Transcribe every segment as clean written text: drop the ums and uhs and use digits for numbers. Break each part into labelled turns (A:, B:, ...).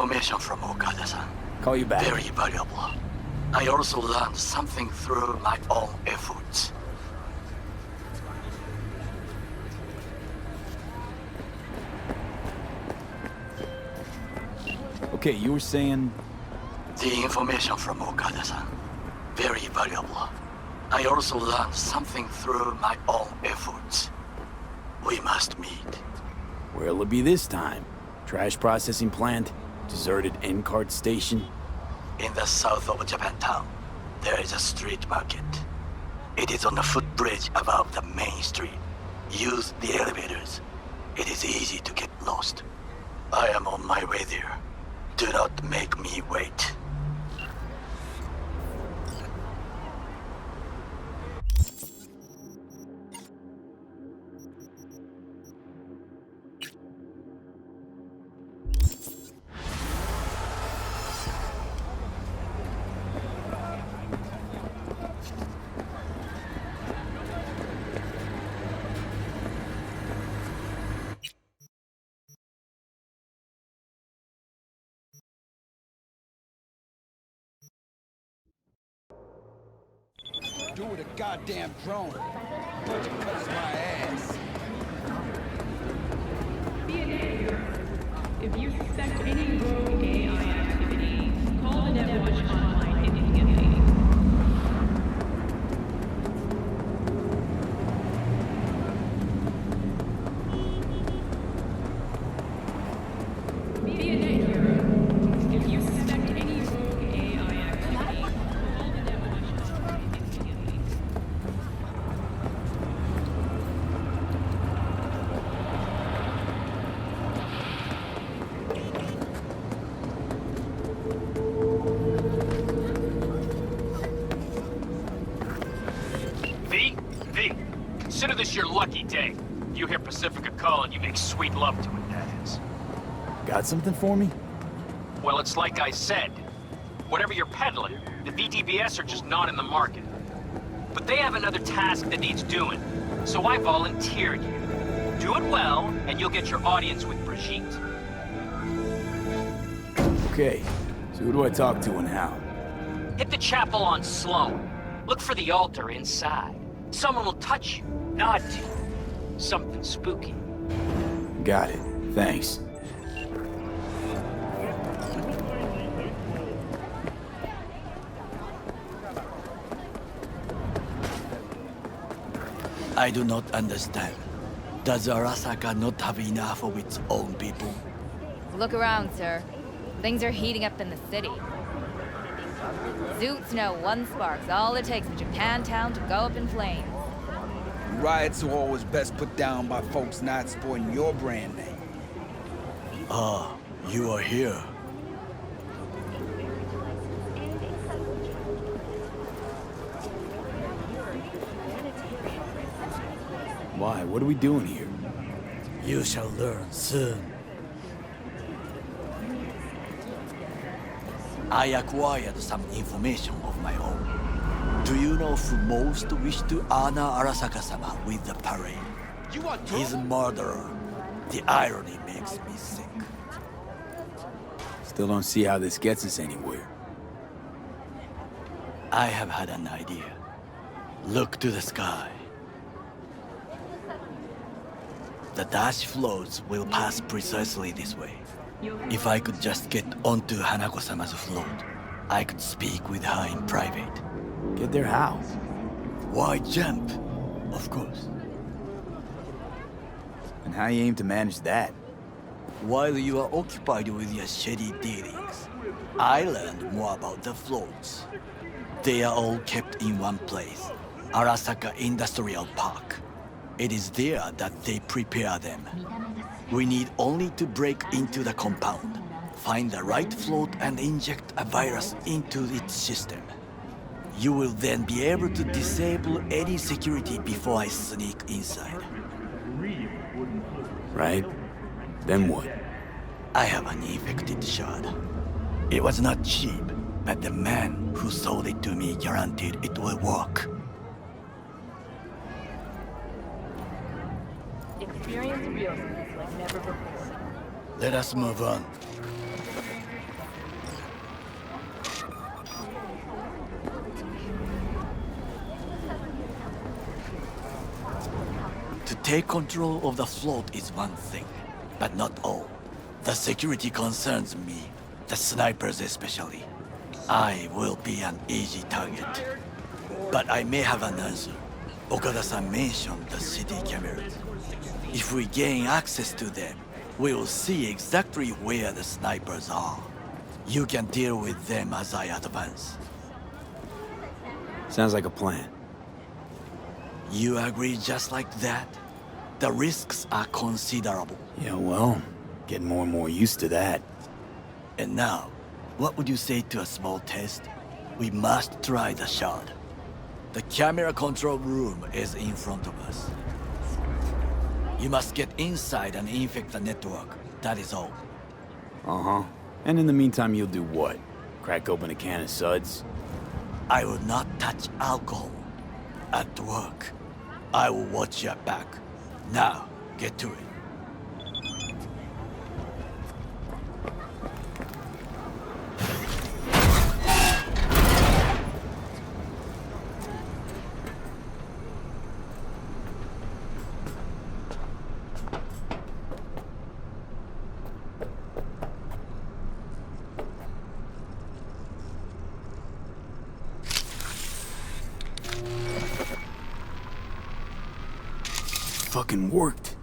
A: information from Okada-san.
B: Call you back.
A: Very valuable. I also learned something through my own efforts.
B: Okay, you were saying...
A: The information from Okada-san. Very valuable. I also learned something through my own efforts. We must meet.
B: Where'll it be this time? Trash processing plant? Deserted N-cart station?
A: In the south of Japantown, there is a street market. It is on the footbridge above the main street. Use the elevators. It is easy to get lost. I am on my way there. Do not make me wait.
C: Do with a goddamn drone. Bunch of cuts my ass.
D: If you suspect any rogue AI activity, call the Netwatch hotline immediately. Be a net hero. If you suspect any rogue AI activity, call the Netwatch hotline immediately.
E: V, consider this your lucky day. You hear Pacifica call and you make sweet love to it, that is.
B: Got something for me?
E: Well, it's like I said. Whatever you're peddling, the VTBS are just not in the market. But they have another task that needs doing, so I volunteered you. Do it well, and you'll get your audience with Brigitte.
B: Okay, so who do I talk to and how?
E: Hit the chapel on Sloan. Look for the altar inside. Someone will touch you, nod to you. Something spooky.
B: Got it. Thanks.
A: I do not understand. Does Arasaka not have enough of its own people?
F: Look around, sir. Things are heating up in the city. Zoots know one spark's all it takes for Japantown to go up in flames.
C: Riots are always best put down by folks not sporting your brand name.
A: Ah, you are here.
B: Why? What are we doing here?
A: You shall learn soon. I acquired some information of my own. Do you know who most wish to honor Arasaka-sama with the parade?
C: You want
A: His murderer. The irony makes me sick.
B: Still don't see how this gets us anywhere.
A: I have had an idea. Look to the sky. The dash floats will pass precisely this way. If I could just get onto Hanako-sama's float, I could speak with her in private.
B: Get there how?
A: Why jump? Of course.
B: And how you aim to manage that?
A: While you are occupied with your shady dealings, I learned more about the floats. They are all kept in one place, Arasaka Industrial Park. It is there that they prepare them. We need only to break into the compound, find the right float and inject a virus into its system. You will then be able to disable any security before I sneak inside.
B: Right? Then what?
A: I have an infected shard. It was not cheap, but the man who sold it to me guaranteed it will work.
D: Experience realness like never before.
A: Let us move on. take control of the float is one thing, but not all. The security concerns me, the snipers especially. I will be an easy target. But I may have an answer. Okada-san mentioned the city cameras. If we gain access to them, we will see exactly where the snipers are. You can deal with them as I advance.
B: Sounds like a plan.
A: You agree just like that? The risks are considerable.
B: Yeah, well, getting more and more used to that.
A: And now, what would you say to a small test? We must try the shard. The camera control room is in front of us. You must get inside and infect the network. That is all.
B: Uh-huh. And in the meantime, you'll do what? Crack open a can of suds?
A: I will not touch alcohol. At work, I will watch your back. Now, get to it.
B: Fucking worked.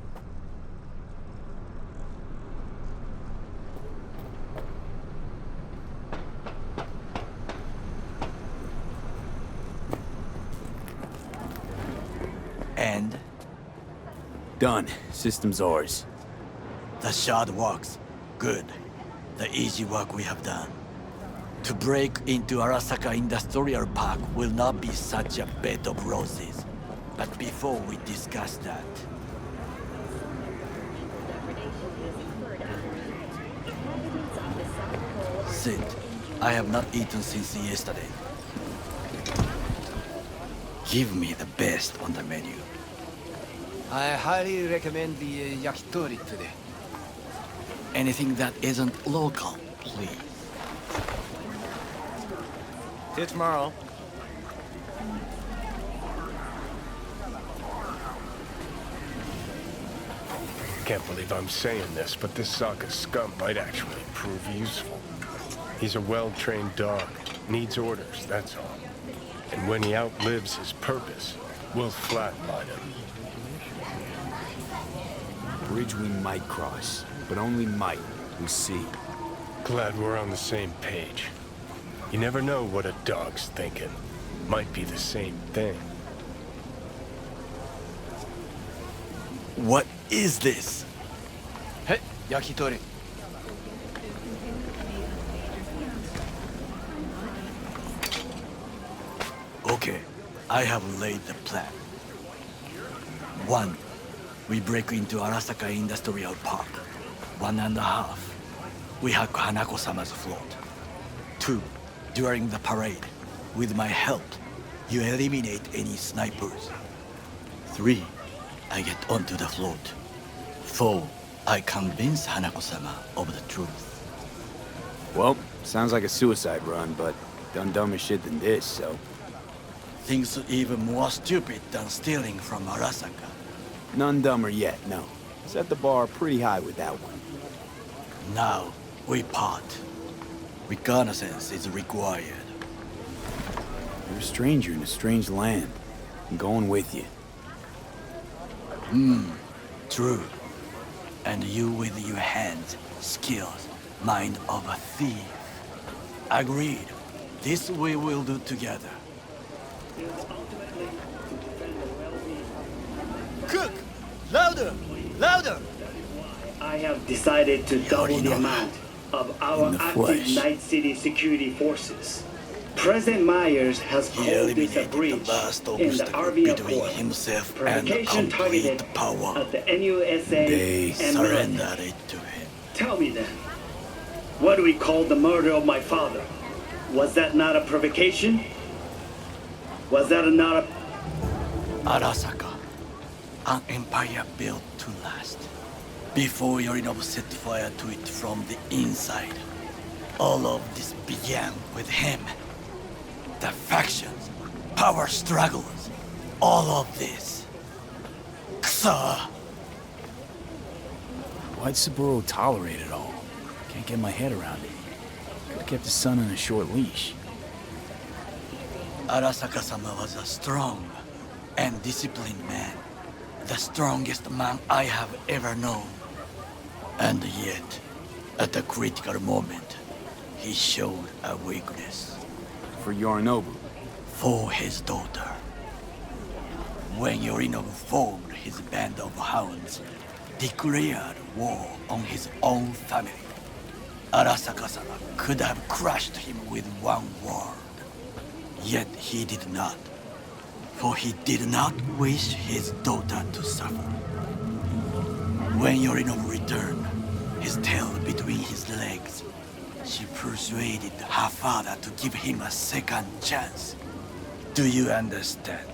A: And
B: Done. System's ours.
A: the shard works. Good. The easy work we have done. To break into Arasaka Industrial Park will not be such a bed of roses. But before we discuss that, Sid, I have not eaten since yesterday. Give me the best on the menu.
G: I highly recommend the yakitori today.
A: Anything that isn't local, please.
G: See you tomorrow.
H: Can't believe I'm saying this, but this Sokka scum might actually prove useful. He's a well-trained dog. Needs orders, that's all. And when he outlives his purpose, we'll flatline him.
B: Bridge we might cross, but only might. We'll see.
H: Glad we're on the same page. You never know what a dog's thinking. Might be the same thing.
A: What is this?
G: Hey, yakitori.
A: Okay, I have laid the plan. 1. We break into Arasaka Industrial Park. 1.5. We hack Hanako-sama's float. 2. During the parade, with my help, you eliminate any snipers. 3. I get onto the float. 4. I convince Hanako-sama of the truth.
B: Well, sounds like a suicide run, but done dumber shit than this, so...
A: Things even more stupid than stealing from Arasaka.
B: None dumber yet, no. Set the bar pretty high with that one.
A: Now, we part. Reconnaissance is required.
B: You're a stranger in a strange land. I'm going with you.
A: True. And you with your hands, skills, mind of a thief. Agreed. This we will do together. Cook! Louder! Louder!
I: I have decided to double
A: already
I: the
A: know
I: amount of our
B: In the
I: active
B: flesh.
I: Night City security forces. President Myers has
A: He
I: called this a
A: eliminated the
I: breach
A: last
I: in the
A: obstacle
I: Army
A: between
I: Accord.
A: himself and
I: Provocation
A: complete
I: targeted
A: power.
I: at the NUSA
B: They
I: and military.
A: Surrendered it to him.
I: Tell me then, what do we call the murder of my father? Was that not a provocation? Was that not a...
A: Arasaka, an empire built to last. Before Yorinobu set fire to it from the inside. All of this began with him. The factions, power struggles, all of this. Kusa!
B: Why'd Saburo tolerate it all? Can't get my head around it. Could've kept his son on a short leash.
A: Arasaka-sama was a strong and disciplined man. The strongest man I have ever known. And yet, at the critical moment, he showed a weakness.
B: For Yorinobu.
A: For his daughter. When Yorinobu formed his band of hounds, declared war on his own family, Arasaka-sama could have crushed him with one word. Yet he did not. For he did not wish his daughter to suffer. When Yorinobu returned, his tail between his legs, she persuaded her father to give him a second chance. Do you understand?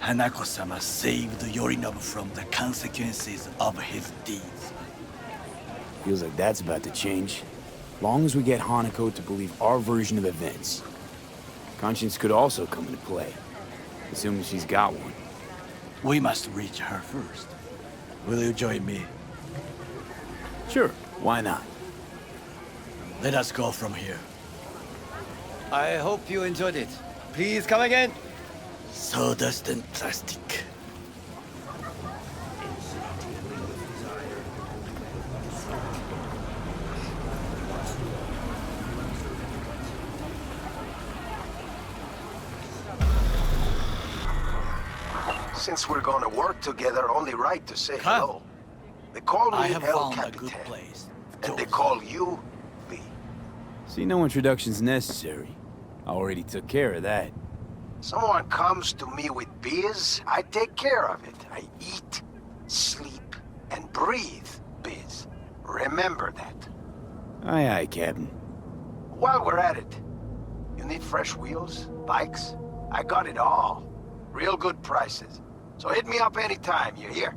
A: Hanako-sama saved Yorinobu from the consequences of his deeds.
B: Feels like that's about to change. Long as we get Hanako to believe our version of events. Conscience could also come into play, assuming she's got one.
A: We must reach her first. Will you join me?
B: Sure, why not?
A: Let us go from here.
G: I hope you enjoyed it. Please come again.
A: Sawdust and plastic.
J: Since we're gonna work together, only right to say hello. They call
A: I
J: me
A: have
J: El
A: found a
J: Capitan,
A: good place.
J: and they call you V.
B: See, no introduction's necessary. I already took care of that.
J: Someone comes to me with biz, I take care of it. I eat, sleep, and breathe biz. Remember that.
B: Aye, aye, Captain.
J: While we're at it, you need fresh wheels, bikes? I got it all. Real good prices. So hit me up anytime, you hear?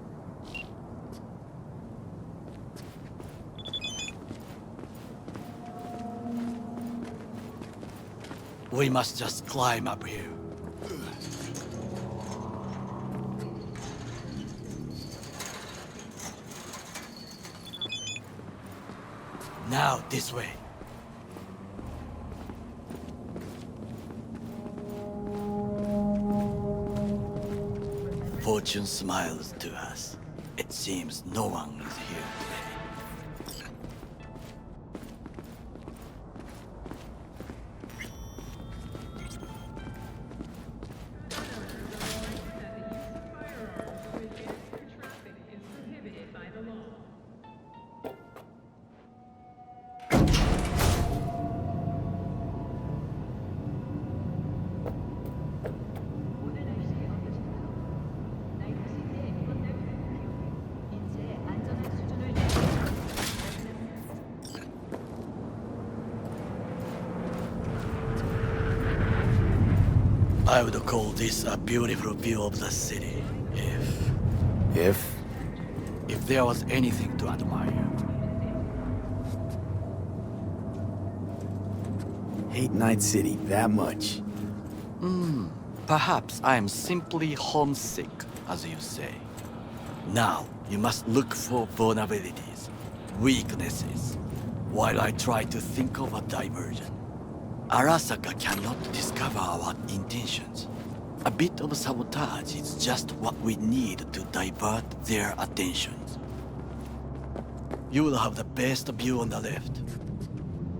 A: We must just climb up here. Now, this way. Fortune smiles to us. It seems no one is here today. I would call this a beautiful view of the city, if there was anything to admire.
B: Hate Night City that much.
A: Perhaps I am simply homesick, as you say. Now, you must look for vulnerabilities, weaknesses, while I try to think of a diversion. Arasaka cannot discover our intentions. A bit of sabotage is just what we need to divert their attentions. You will have the best view on the left.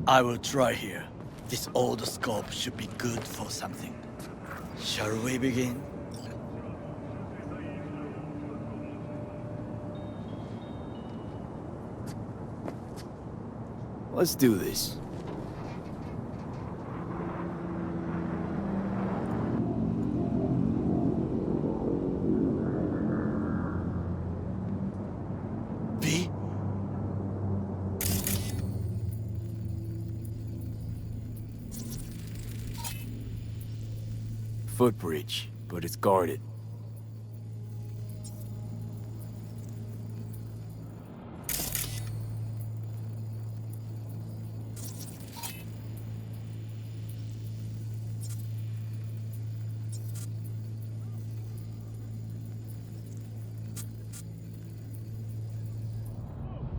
A: I will try here. This old scope should be good for something. Shall we begin?
B: Let's do this.
A: V?
B: Footbridge, but it's guarded.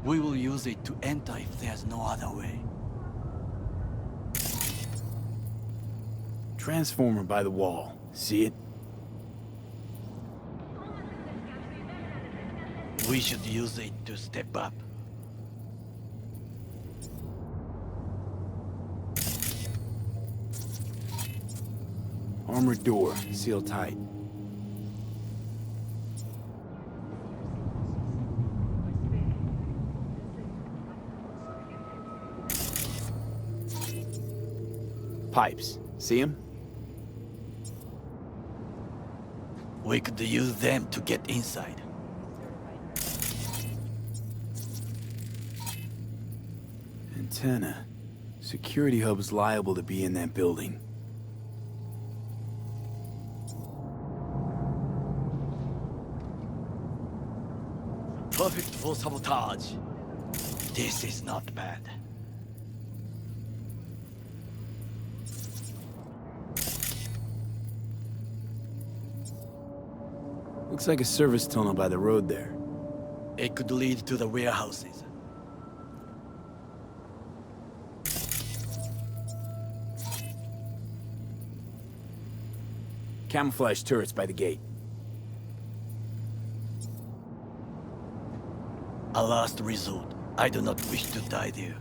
A: We will use it to enter if there's no other way.
B: Transformer by the wall. See it?
A: We should use it to step up.
B: Armored door, sealed tight. Pipes, see them?
A: We could use them to get inside.
B: Antenna. Security hub's liable to be in that building.
A: Perfect for sabotage. This is not bad.
B: Looks like a service tunnel by the road there.
A: It could lead to the warehouses.
B: Camouflage turrets by the gate.
A: A last resort. I do not wish to die there.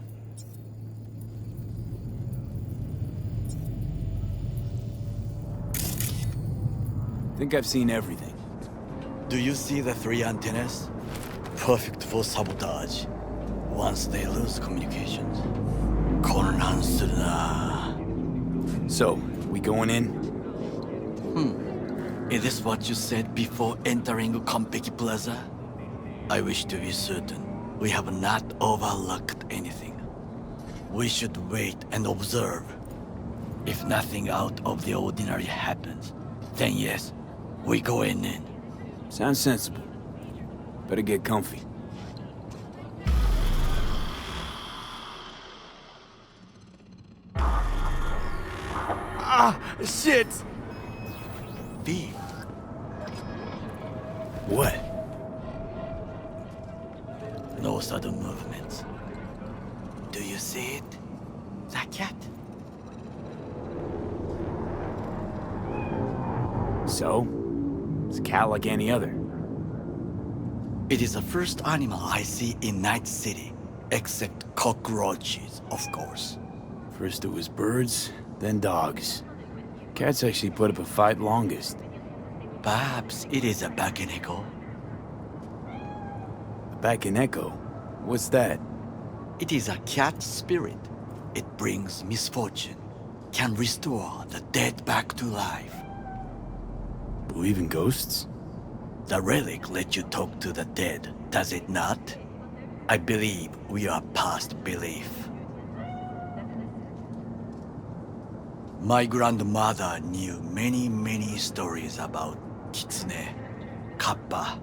B: Think I've seen everything.
A: Do you see the 3 antennas? Perfect for sabotage. Once they lose communications.
B: So, we going in?
A: Is this what you said before entering Konpeki Plaza? I wish to be certain we have not overlooked anything. We should wait and observe. If nothing out of the ordinary happens, then yes, we go in.
B: Sounds sensible. Better get comfy.
G: Ah, shit!
A: V.
B: What?
A: No sudden movements. Do you see it? That cat?
B: So? It's a cat like any other.
A: It is the first animal I see in Night City, except cockroaches, of course.
B: First it was birds, then dogs. Cats actually put up a fight longest.
A: Perhaps it is a Bakeneko.
B: Back in Echo? What's that?
A: It is a cat spirit. It brings misfortune, can restore the dead back to life.
B: Believe in ghosts?
A: The relic lets you talk to the dead, does it not? I believe we are past belief. My grandmother knew many stories about Kitsune, Kappa,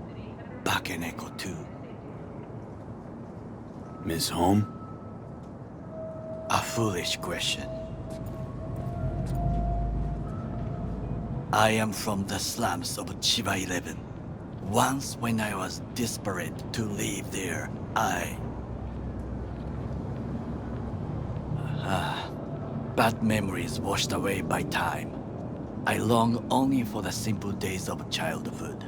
A: Bakeneko too.
B: Miss Home?
A: A foolish question. I am from the slums of Chiba 11. Once when I was desperate to live there, bad memories washed away by time. I long only for the simple days of childhood.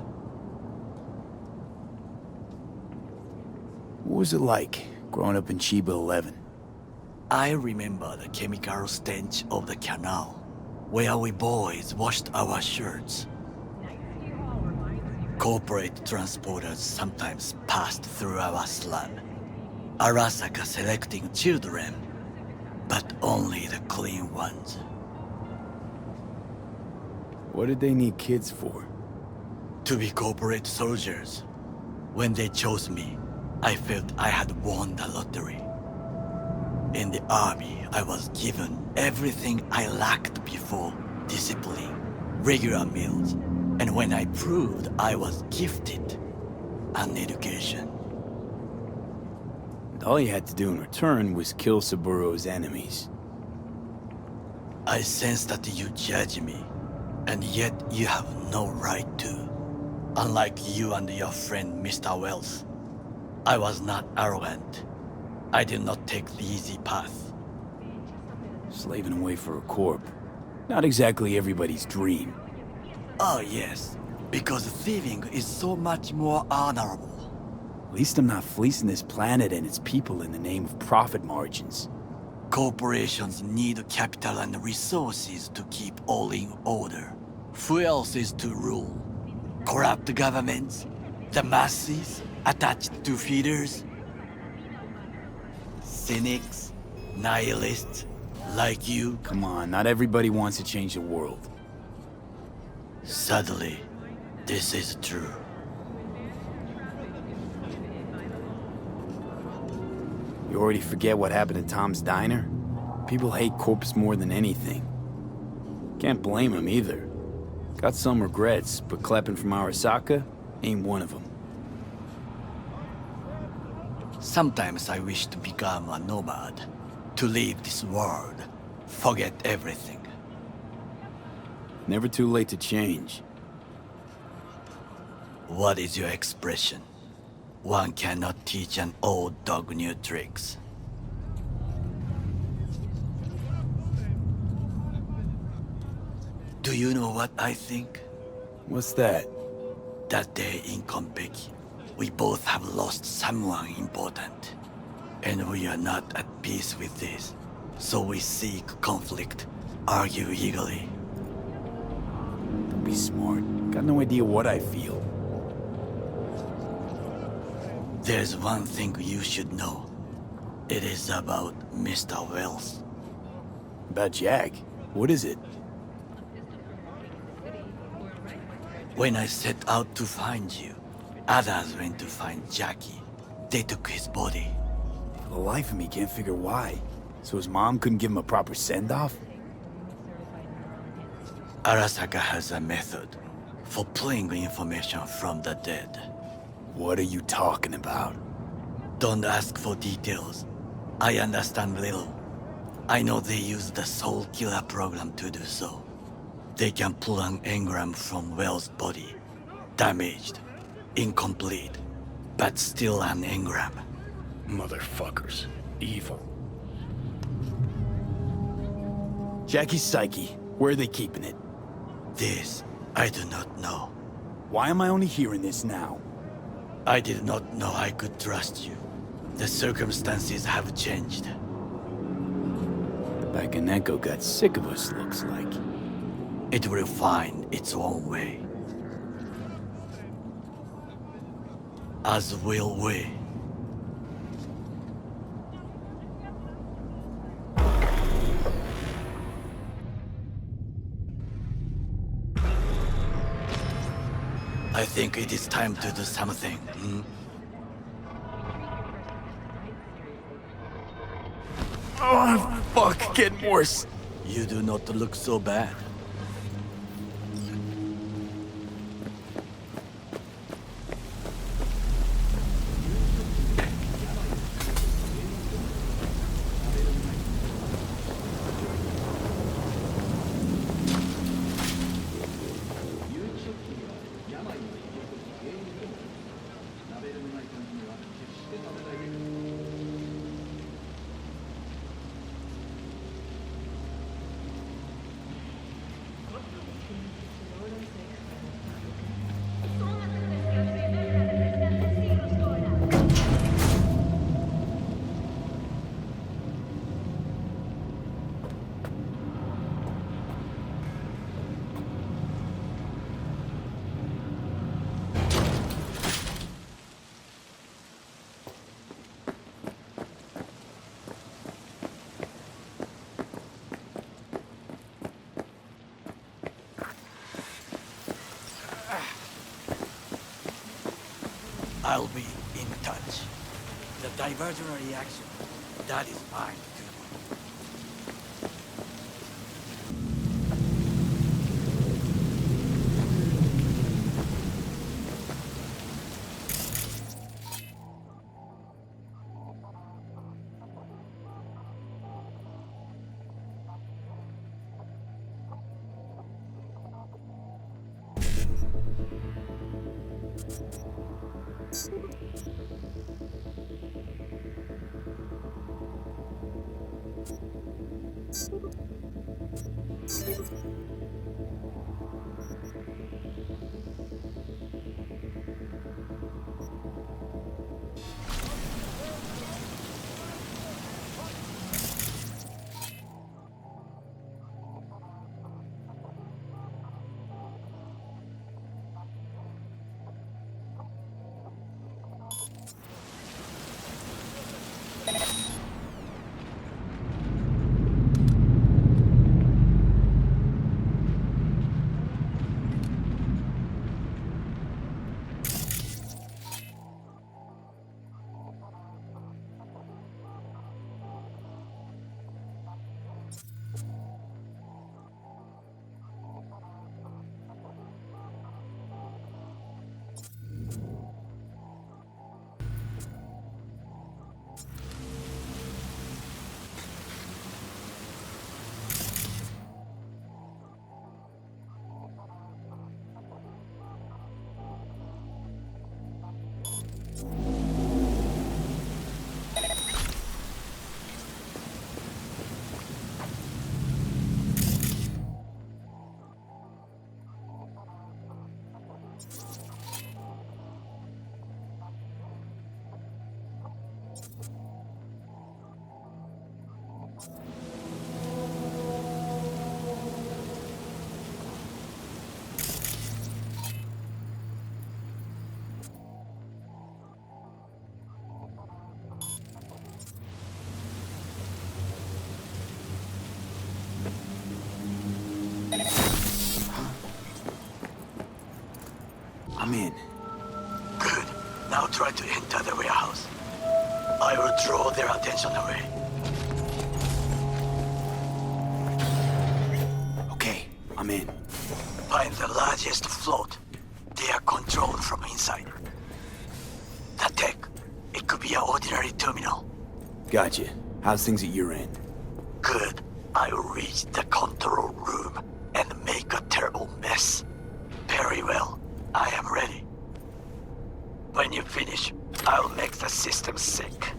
B: What was it like, growing up in Chiba 11?
A: I remember the chemical stench of the canal, where we boys washed our shirts. Corporate transporters sometimes passed through our slum, Arasaka selecting children, but only the clean ones.
B: What did they need kids for?
A: To be corporate soldiers. When they chose me, I felt I had won the lottery. In the army, I was given everything I lacked before: discipline, regular meals, and when I proved I was gifted, an education.
B: And all you had to do in return was kill Saburo's enemies.
A: I sense that you judge me, and yet you have no right to. Unlike you and your friend Mr. Wells. I was not arrogant. I did not take the easy path.
B: Slaving away for a corp. Not exactly everybody's dream.
A: Oh yes, because thieving is so much more honorable.
B: At least I'm not fleecing this planet and its people in the name of profit margins.
A: Corporations need capital and resources to keep all in order. Who else is to rule? Corrupt governments? The masses attached to feeders? Cynics? Nihilists? Like you?
B: Come on, not everybody wants to change the world.
A: Sadly, this is true.
B: You already forget what happened at Tom's Diner? People hate corpse more than anything. Can't blame him either. Got some regrets, but Kleppen from Arasaka ain't one of them.
A: Sometimes I wish to become a nomad. To leave this world. Forget everything.
B: Never too late to change.
A: What is your expression? One cannot teach an old dog new tricks. Do you know what I think?
B: What's that?
A: That day in Konpeki, we both have lost someone important. And we are not at peace with this. So we seek conflict, argue eagerly.
B: Don't be smart. Got no idea what I feel.
A: There's one thing you should know. It is about Mr. Wells.
B: About Jack? What is it?
A: When I set out to find you, others went to find Jackie. They took his body.
B: For the life of me, can't figure why. So his mom couldn't give him a proper send-off?
A: Arasaka has a method for pulling information from the dead.
B: What are you talking about?
A: Don't ask for details. I understand little. I know they use the Soul Killer program to do so. They can pull an engram from Wells' body. Damaged, incomplete, but still an engram.
H: Motherfuckers. Evil.
B: Jackie's psyche. Where are they keeping it?
A: This, I do not know.
B: Why am I only hearing this now?
A: I did not know I could trust you. The circumstances have changed.
B: The Bakaneko got sick of us, looks like.
A: It will find its own way. As will we. I think it is time to do something.
B: Oh, fuck, getting worse.
A: You do not look so bad. I'll be in touch. The diversionary reaction, that is mine to do.
B: I'm in.
A: Good. Now try to enter the warehouse. I will draw their attention away.
B: Okay, I'm in.
A: Find the largest float. They are controlled from inside. The tech. It could be an ordinary terminal.
B: Gotcha. How's things at your end?
A: Good. I will reach the control room and make a terrible mess. Very well. I am ready. When you finish, I'll make the system sick.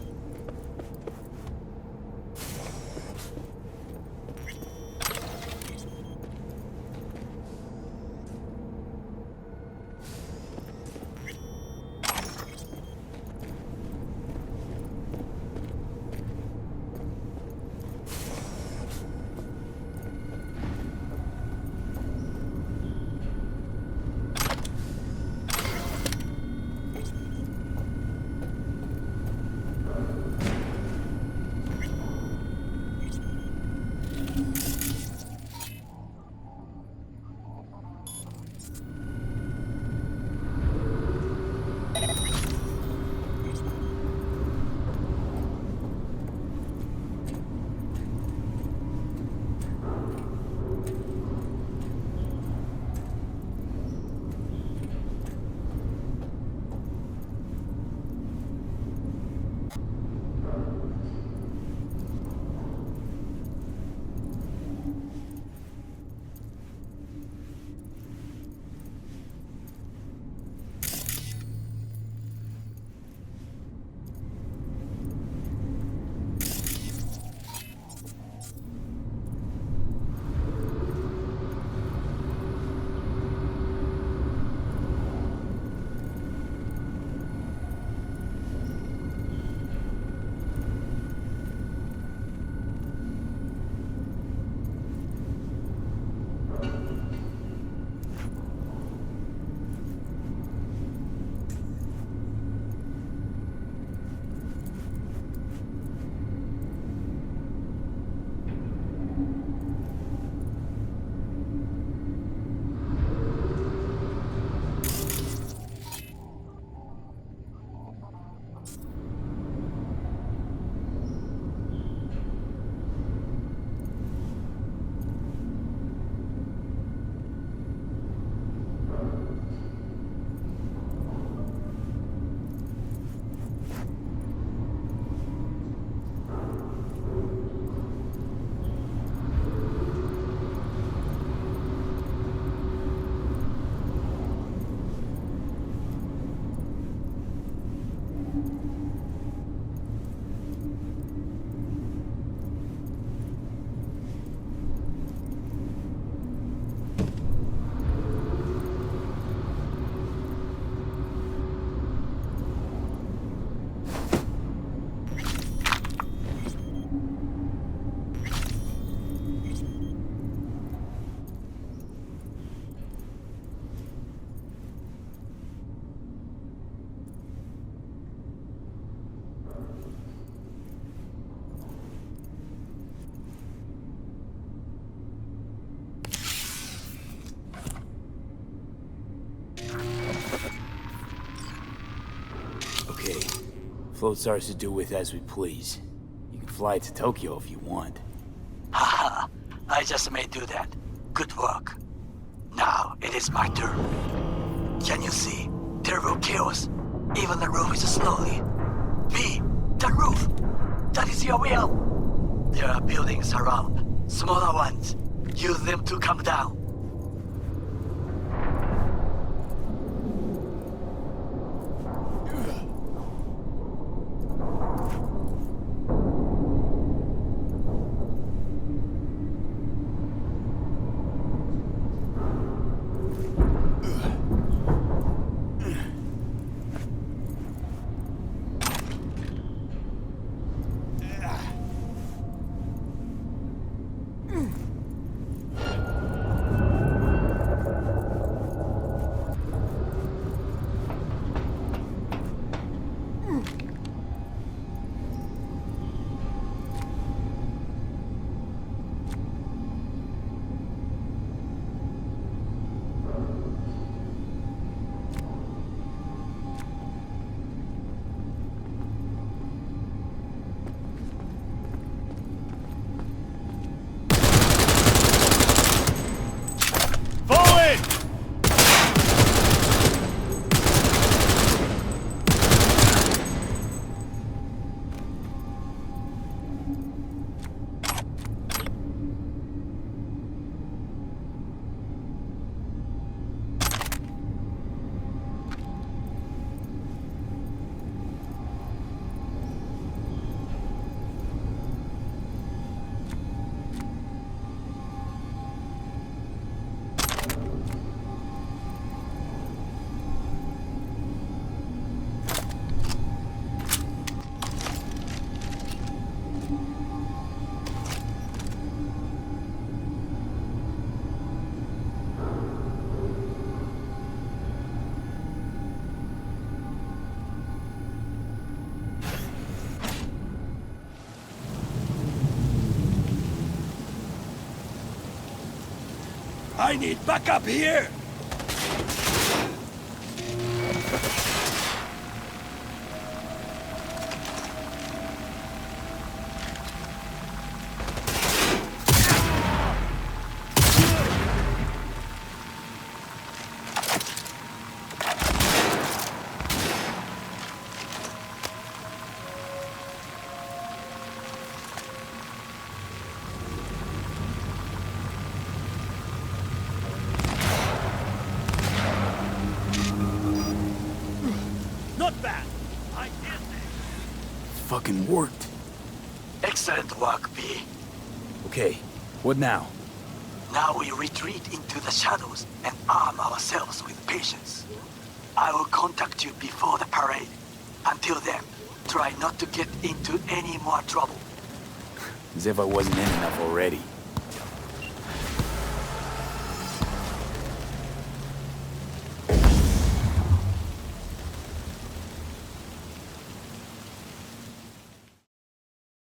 B: Float's ours to do with as we please. You can fly to Tokyo if you want.
A: Haha, I just may do that. Good work. Now it is my turn. Can you see? Terrible chaos. Even the roof is slowly. B, the roof! That is your will! There are buildings around. Smaller ones. Use them to come down. I need backup here! Not bad. I did this.
B: Fucking worked.
A: Excellent work, B.
B: Okay, what now?
A: Now we retreat into the shadows and arm ourselves with patience. I will contact you before the parade. Until then, try not to get into any more trouble.
B: As if I wasn't in enough already.